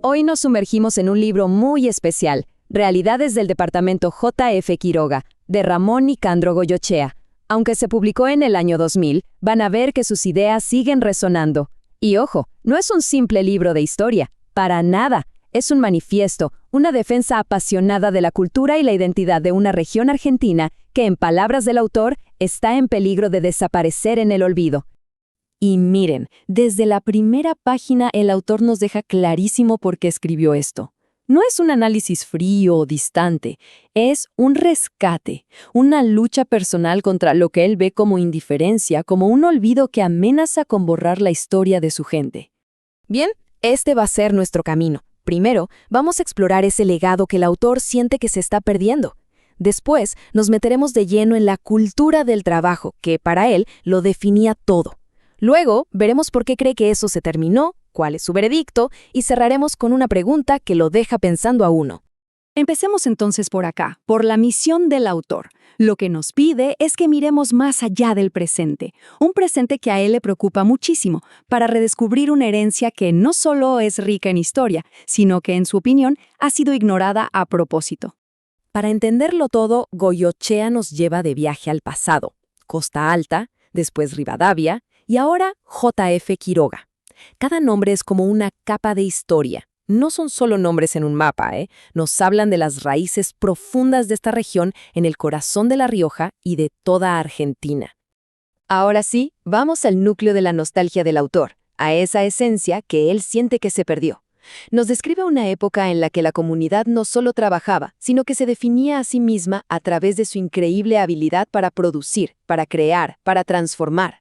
Hoy nos sumergimos en un libro muy especial, Realidades del Departamento J.F. Quiroga, de Ramón Nicandro Goyoechea. Aunque se publicó en el año 2000, van a ver que sus ideas siguen resonando. Y ojo, no es un simple libro de historia, para nada. Es un manifiesto, una defensa apasionada de la cultura y la identidad de una región argentina que, en palabras del autor, está en peligro de desaparecer en el olvido. Y miren, desde la primera página el autor nos deja clarísimo por qué escribió esto. No es un análisis frío o distante, es un rescate, una lucha personal contra lo que él ve como indiferencia, como un olvido que amenaza con borrar la historia de su gente. Bien, este va a ser nuestro camino. Primero, vamos a explorar ese legado que el autor siente que se está perdiendo. Después, nos meteremos de lleno en la cultura del trabajo, que para él lo definía todo. Luego, veremos por qué cree que eso se terminó, cuál es su veredicto, y cerraremos con una pregunta que lo deja pensando a uno. Empecemos entonces por acá, por la misión del autor. Lo que nos pide es que miremos más allá del presente, un presente que a él le preocupa muchísimo, para redescubrir una herencia que no solo es rica en historia, sino que, en su opinión, ha sido ignorada a propósito. Para entenderlo todo, Goyoechea nos lleva de viaje al pasado. Costa Alta, después Rivadavia, y ahora J.F. Quiroga. Cada nombre es como una capa de historia. No son solo nombres en un mapa, Nos hablan de las raíces profundas de esta región en el corazón de La Rioja y de toda Argentina. Ahora sí, vamos al núcleo de la nostalgia del autor, a esa esencia que él siente que se perdió. Nos describe una época en la que la comunidad no solo trabajaba, sino que se definía a sí misma a través de su increíble habilidad para producir, para crear, para transformar.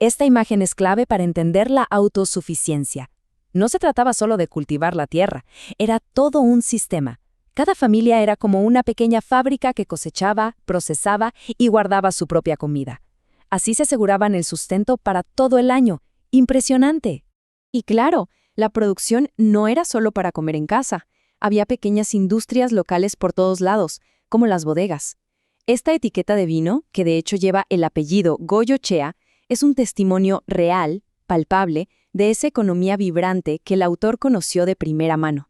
Esta imagen es clave para entender la autosuficiencia. No se trataba solo de cultivar la tierra, era todo un sistema. Cada familia era como una pequeña fábrica que cosechaba, procesaba y guardaba su propia comida. Así se aseguraban el sustento para todo el año. ¡Impresionante! Y claro, la producción no era solo para comer en casa. Había pequeñas industrias locales por todos lados, como las bodegas. Esta etiqueta de vino, que de hecho lleva el apellido Goyoechea, es un testimonio real, palpable, de esa economía vibrante que el autor conoció de primera mano.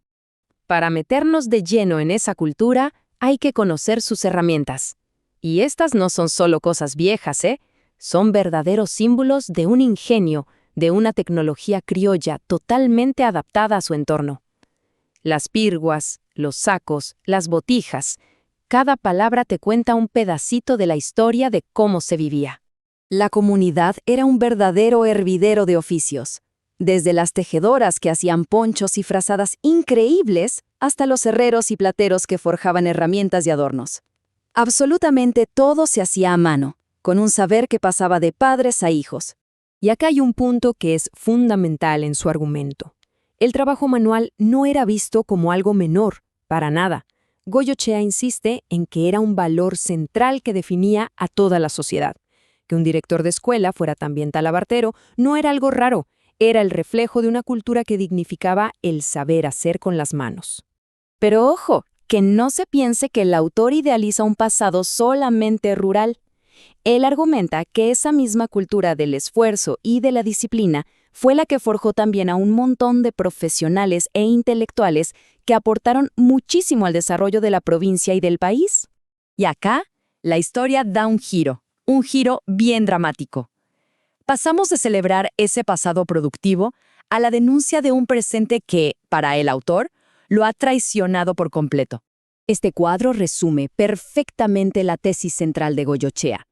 Para meternos de lleno en esa cultura, hay que conocer sus herramientas. Y estas no son solo cosas viejas, Son verdaderos símbolos de un ingenio, de una tecnología criolla totalmente adaptada a su entorno. Las pirguas, los sacos, las botijas, cada palabra te cuenta un pedacito de la historia de cómo se vivía. La comunidad era un verdadero hervidero de oficios, desde las tejedoras que hacían ponchos y frazadas increíbles hasta los herreros y plateros que forjaban herramientas y adornos. Absolutamente todo se hacía a mano, con un saber que pasaba de padres a hijos. Y acá hay un punto que es fundamental en su argumento. El trabajo manual no era visto como algo menor, para nada. Goyoechea insiste en que era un valor central que definía a toda la sociedad. Que un director de escuela fuera también talabartero no era algo raro, era el reflejo de una cultura que dignificaba el saber hacer con las manos. Pero ojo, que no se piense que el autor idealiza un pasado solamente rural. Él argumenta que esa misma cultura del esfuerzo y de la disciplina fue la que forjó también a un montón de profesionales e intelectuales que aportaron muchísimo al desarrollo de la provincia y del país. Y acá, la historia da un giro bien dramático. Pasamos de celebrar ese pasado productivo a la denuncia de un presente que, para el autor, lo ha traicionado por completo. Este cuadro resume perfectamente la tesis central de Goyoechea.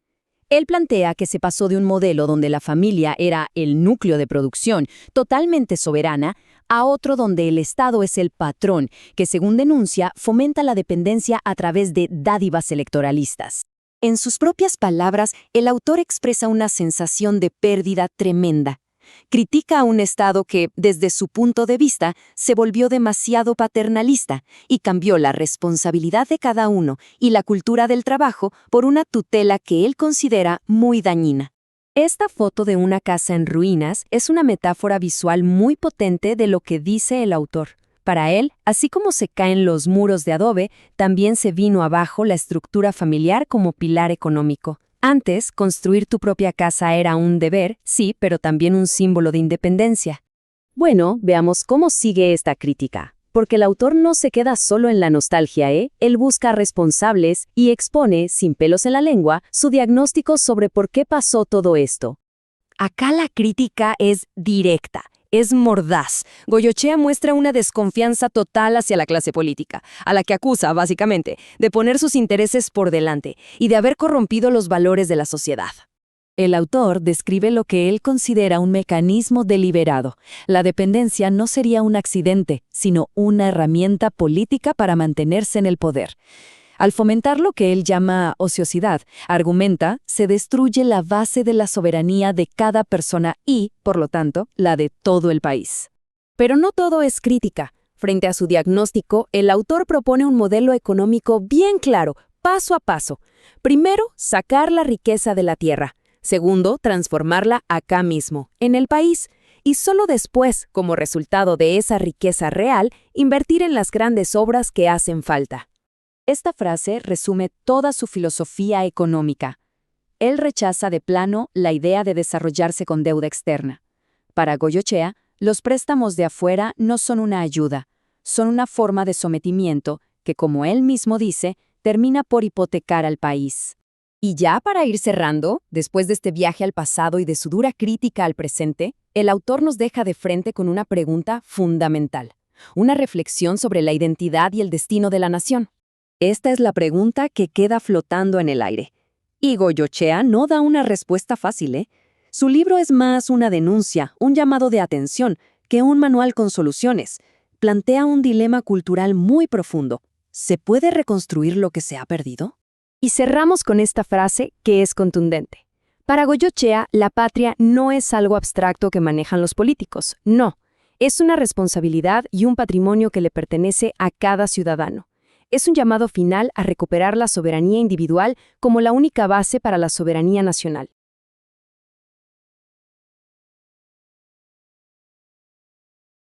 Él plantea que se pasó de un modelo donde la familia era el núcleo de producción, totalmente soberana, a otro donde el Estado es el patrón, que según denuncia fomenta la dependencia a través de dádivas electoralistas. En sus propias palabras, el autor expresa una sensación de pérdida tremenda. Critica a un Estado que, desde su punto de vista, se volvió demasiado paternalista y cambió la responsabilidad de cada uno y la cultura del trabajo por una tutela que él considera muy dañina. Esta foto de una casa en ruinas es una metáfora visual muy potente de lo que dice el autor. Para él, así como se caen los muros de adobe, también se vino abajo la estructura familiar como pilar económico. Antes, construir tu propia casa era un deber, sí, pero también un símbolo de independencia. Bueno, veamos cómo sigue esta crítica. Porque el autor no se queda solo en la nostalgia, Él busca responsables y expone, sin pelos en la lengua, su diagnóstico sobre por qué pasó todo esto. Acá la crítica es directa, es mordaz. Goyoechea muestra una desconfianza total hacia la clase política, a la que acusa, básicamente, de poner sus intereses por delante y de haber corrompido los valores de la sociedad. El autor describe lo que él considera un mecanismo deliberado. La dependencia no sería un accidente, sino una herramienta política para mantenerse en el poder. Al fomentar lo que él llama ociosidad, argumenta, se destruye la base de la soberanía de cada persona y, por lo tanto, la de todo el país. Pero no todo es crítica. Frente a su diagnóstico, el autor propone un modelo económico bien claro, paso a paso. Primero, sacar la riqueza de la tierra. Segundo, transformarla acá mismo, en el país. Y solo después, como resultado de esa riqueza real, invertir en las grandes obras que hacen falta. Esta frase resume toda su filosofía económica. Él rechaza de plano la idea de desarrollarse con deuda externa. Para Goyoechea, los préstamos de afuera no son una ayuda, son una forma de sometimiento que, como él mismo dice, termina por hipotecar al país. Y ya para ir cerrando, después de este viaje al pasado y de su dura crítica al presente, el autor nos deja de frente con una pregunta fundamental, una reflexión sobre la identidad y el destino de la nación. Esta es la pregunta que queda flotando en el aire. Y Goyoechea no da una respuesta fácil, Su libro es más una denuncia, un llamado de atención, que un manual con soluciones. Plantea un dilema cultural muy profundo. ¿Se puede reconstruir lo que se ha perdido? Y cerramos con esta frase que es contundente. Para Goyoechea, la patria no es algo abstracto que manejan los políticos, no. Es una responsabilidad y un patrimonio que le pertenece a cada ciudadano. Es un llamado final a recuperar la soberanía individual como la única base para la soberanía nacional.